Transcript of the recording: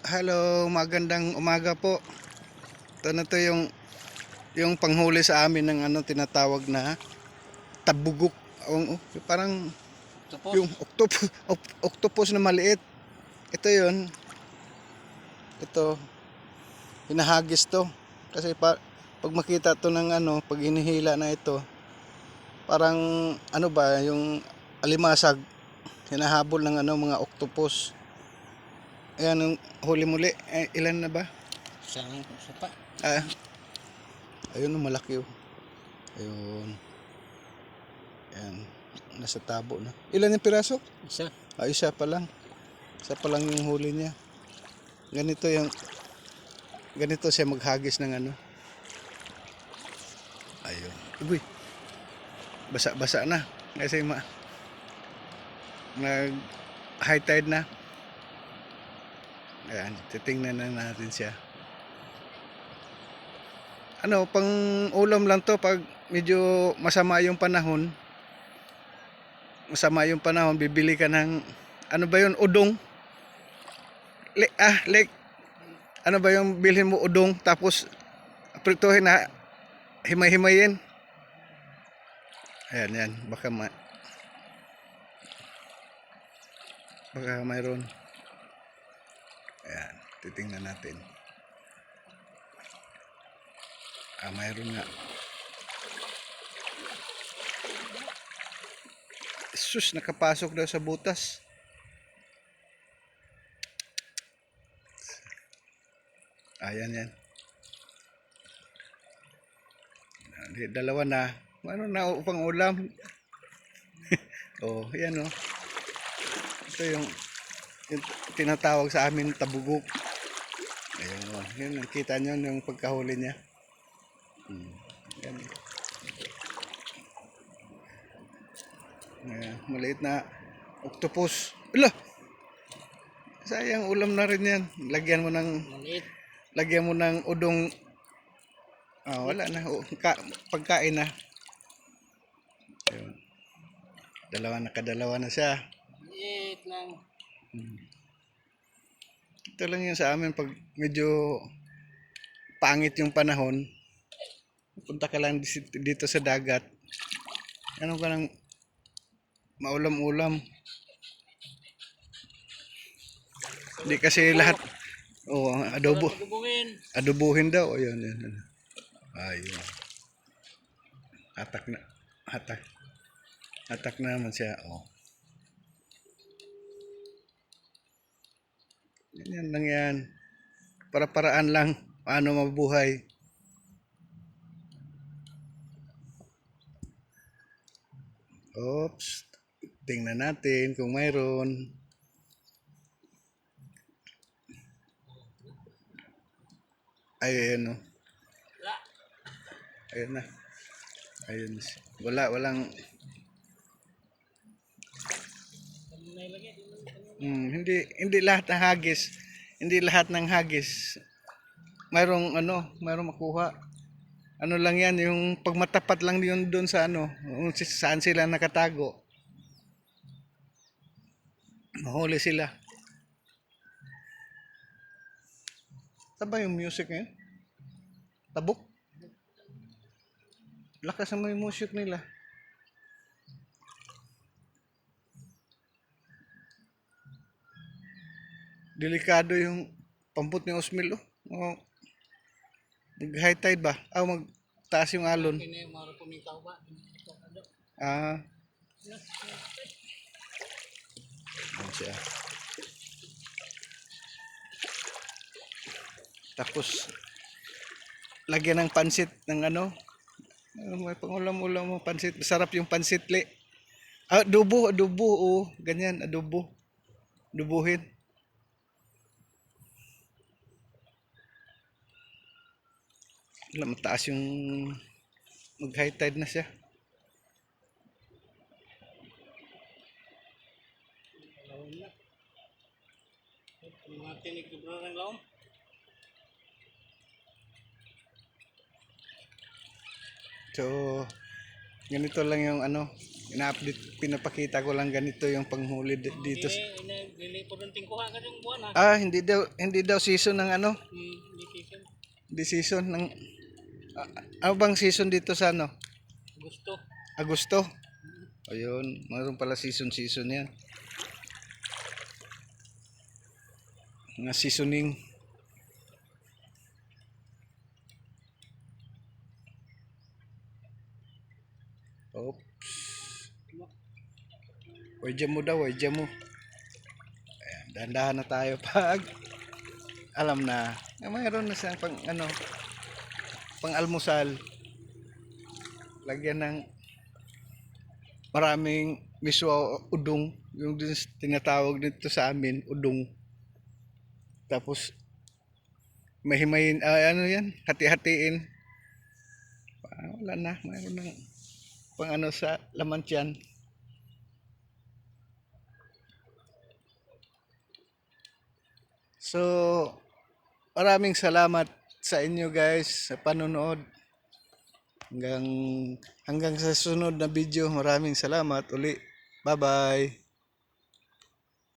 Hello, magandang umaga po. Ito na to yung panghuli sa amin ng ano tinatawag na tabugok. Parang Tapos, yung octopus na maliit. Ito 'yon. Ito hinahagis to. Kasi pag makita to ng ano, pag hinihila na ito, parang ano ba, yung alimasag hinahabol ng ano mga octopus. Ayan ang huli muli. Ilan na ba? isang isa pa. Ah, ayun, malaki oh. Ayun. Ayan, nasa tabo na. Ilan yung piraso? Isa. Isa pa lang. Isa pa lang yung huli niya. Ganito siya maghagis ng ano. Ayun. Uy, basa-basa na. Kasi nag high tide na. Ayan, titingnan na natin siya. Ano, pang ulam lang to pag medyo masama yung panahon. Bibili ka ng ano ba yun, udong. Like ano ba yung bilhin mo, udong, tapos prituhin na himay-himayin. Ayan, yan, baka mayroon. Ayan, titingnan natin. Mayroon nga. Sus, nakapasok daw sa butas. Ayan, yan. Dalawa na. Ano na upang ulam? Oh, yan oh. Ito yung tinatawag sa amin tabugok. Ayan oh. Yun, nakita nyo yung pagkahuli niya. Yan. Ayan, maliit na octopus. Ala! Sayang, ulam na rin yan. Maliit. Lagyan mo ng udong. Wala na. Pagkain na. Ayun. Nakadalawa na siya. Maliit lang. Ito lang yun sa amin pag medyo pangit yung panahon. Punta ka lang dito sa dagat. Ano ka lang maulam-ulam. Hindi kasi lahat adobo. Adobuhin daw. Ayun, ayun. Ayun. Hatak na. Hatak na naman siya. Oh. Yan lang yan. Para-paraan lang paano mabuhay. Oops. Tingnan natin kung mayroon. Ayun oh. Ayun na. Ayun. Walang hindi lahat ng hagis. Hindi lahat ng hagis mayroong makuha. Ano lang yan, yung pagmatapat lang yun doon sa ano, saan sila nakatago. Mahuli sila. Saan ba yung music ngayon? Tabok? Lakas naman yung music nila. Delikado yung pamput ni Osmil oh. Mag-high tide ba? Magtaas yung alon. Yan siya. Tapos lagyan ng pansit ng ano. May pangulam-ulam mo pansit. Masarap yung pansitli. Adobo oh. Ganyan, adobo. Dubuhin. Mataas yung mag-high tide na siya. So, ganito lang yung ano, ina-update, pinapakita ko lang ganito yung panghuli dito. Dili po rin tingkuha ka yung buwan ha. Hindi daw season ng ano, Hindi season. di season ng ano bang season dito sa ano? Gusto. Agosto. Ayun, mayroon pala season yan. Mga seasoning. Oops. Wadya mo daw, wadya mo. Ayan, dahan-dahan na tayo pag alam na. Mayroon na siyang pang ano, pang almusal. Lagyan ng maraming miswa udong, yung din tinatawag dito sa amin, udong. Tapos mahimayin, ano yan, hati-hatiin. Wala na, mayroon ng pang ano sa laman tiyan. So, maraming salamat sa inyo guys sa panonood. Hanggang sa sunod na video, maraming salamat uli. Bye-bye.